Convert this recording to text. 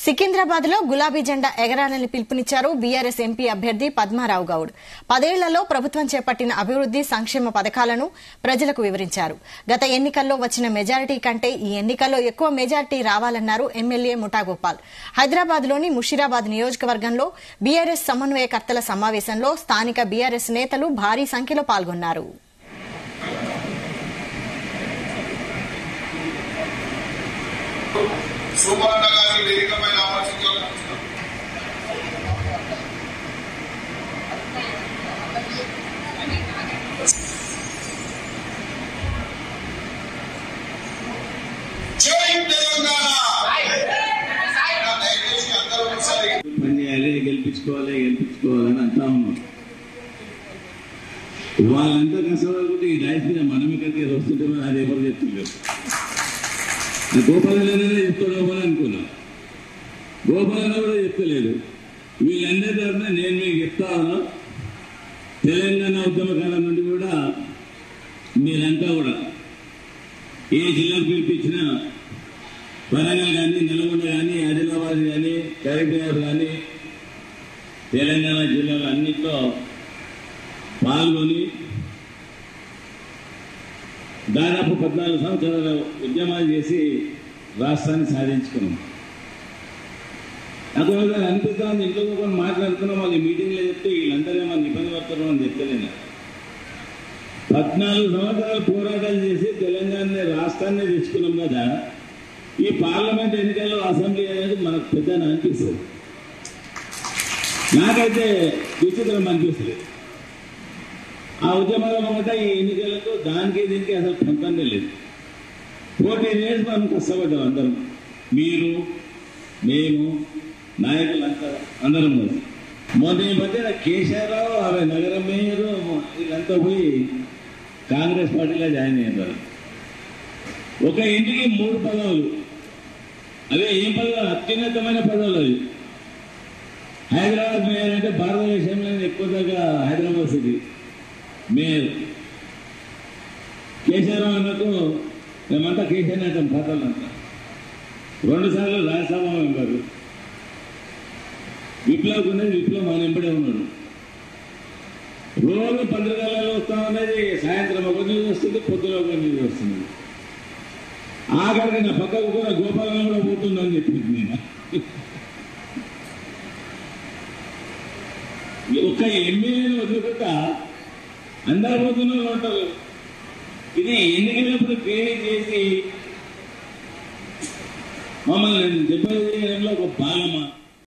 సికింద్రాబాద్ లో గులాబీ జెండా ఎగరాలని పిలుపునిచ్చారు బీఆర్ఎస్ ఎంపీ అభ్యర్థి పద్మారావు గౌడ్. 10 ఏళ్లలో ప్రభుత్వం చేపట్టిన అభివృద్ది సంక్షేమ పథకాలను ప్రజలకు వివరించారు. గత ఎన్నికల్లో వచ్చిన మెజారిటీ కంటే ఈ ఎన్నికల్లో ఎక్కువ మెజారిటీ రావాలన్నారు ఎమ్మెల్యే ముఠాగోపాల్. హైదరాబాద్ లోని ముషీరాబాద్ నియోజకవర్గంలో బీఆర్ఎస్ సమన్వయకర్తల సమావేశంలో స్థానిక బీఆర్ఎస్ నేతలు భారీ సంఖ్యలో పాల్గొన్నారు. సువర్ణ గారి వేదికపై ఆమోదించారు. జై తెలంగాణ. గెలిపించుకోవాలని అంటా ఉన్నాం. వాళ్ళంతా కష్టపడుకుంటే ఈ డైస్ మీద మనం ఇక్కడికి వస్తుంటే అది ఎవరు చెప్తున్నారు. గోపాలనే చెప్తాడో అనుకున్నా, గోపాలన కూడా చెప్తలేదు. వీళ్ళందరి తరఫున నేను మీకు చెప్తా ఉన్నా, తెలంగాణ ఉద్యమకాలం నుండి కూడా మీరంతా కూడా ఏ జిల్లాకు పిలిపించినా వరంగల్ కానీ, నల్గొండ కానీ, ఆదిలాబాద్ కానీ, కరీంనగర్ కానీ, తెలంగాణ జిల్లాలు అన్నింటిలో పాల్గొని దాదాపు 14 సంవత్సరాల ఉద్యమాలు చేసి రాష్ట్రాన్ని సాధించుకున్నాం. నాకు అనిపిస్తుంది, ఇంట్లో కొన్ని మాట్లాడుతున్నాం, వాళ్ళు మీటింగ్లో చెప్తే వీళ్ళందరూ మన ఇబ్బంది పడతారు అని చెప్తలేను. 14 సంవత్సరాలు పోరాటాలు చేసి తెలంగాణ రాష్ట్రాన్ని తెచ్చుకున్నాం కదా, ఈ పార్లమెంట్ ఎన్నికల్లో అసెంబ్లీ అనేది మనకు పెద్ద అనిపిస్తుంది. నాకైతే విచిత్రం అనిపిస్తుంది. ఆ ఉద్యమాల మొదట ఈ ఎన్నికలకు దానికి దీనికి అసలు పొందనే లేదు. 14 years మనం కష్టపడ్డాం అందరం, మీరు మేము నాయకులంతా అందరం. మొన్న ఈ మధ్యన కేసీఆర్ ఆమె నగరం మేయరు వీళ్ళంతా పోయి కాంగ్రెస్ పార్టీలో జాయిన్ అయ్యారు. ఒక ఇంటికి 3 పదవులు, అదే ఏం పదవులు, అత్యున్నతమైన పదవులు అవి. హైదరాబాద్ మేయర్ అంటే భారతదేశంలో ఎక్కువ దాకా హైదరాబాద్ సిటీ మేయర్. కేసీఆర్ అన్నకు మేమంతా కేసీఆర్ అంటాం, పాత్రలు అంతా. 2 సార్లు రాజ్యసభ మెంబరు. విప్లవ్ ఉన్నది, విప్లవ్ మన వెంబడే ఉన్నాడు. రోజు పత్రికలలో వస్తా ఉన్నది, సాయంత్రం ఒక న్యూస్ వస్తుంది, పొద్దున ఒక న్యూస్ వస్తుంది. ఆఖరికి నా పక్కకు కూడా గోపాలను కూడా పోతుందని చెప్పింది. నేను ఒక్క ఎమ్మెల్యేని వదిలిపెట్ట అందరు పోతున్న ఉంటారు. ఇది ఎన్నికలప్పుడు ట్రైనింగ్ చేసి మమ్మల్ని 70 ఒక బాలమ్మ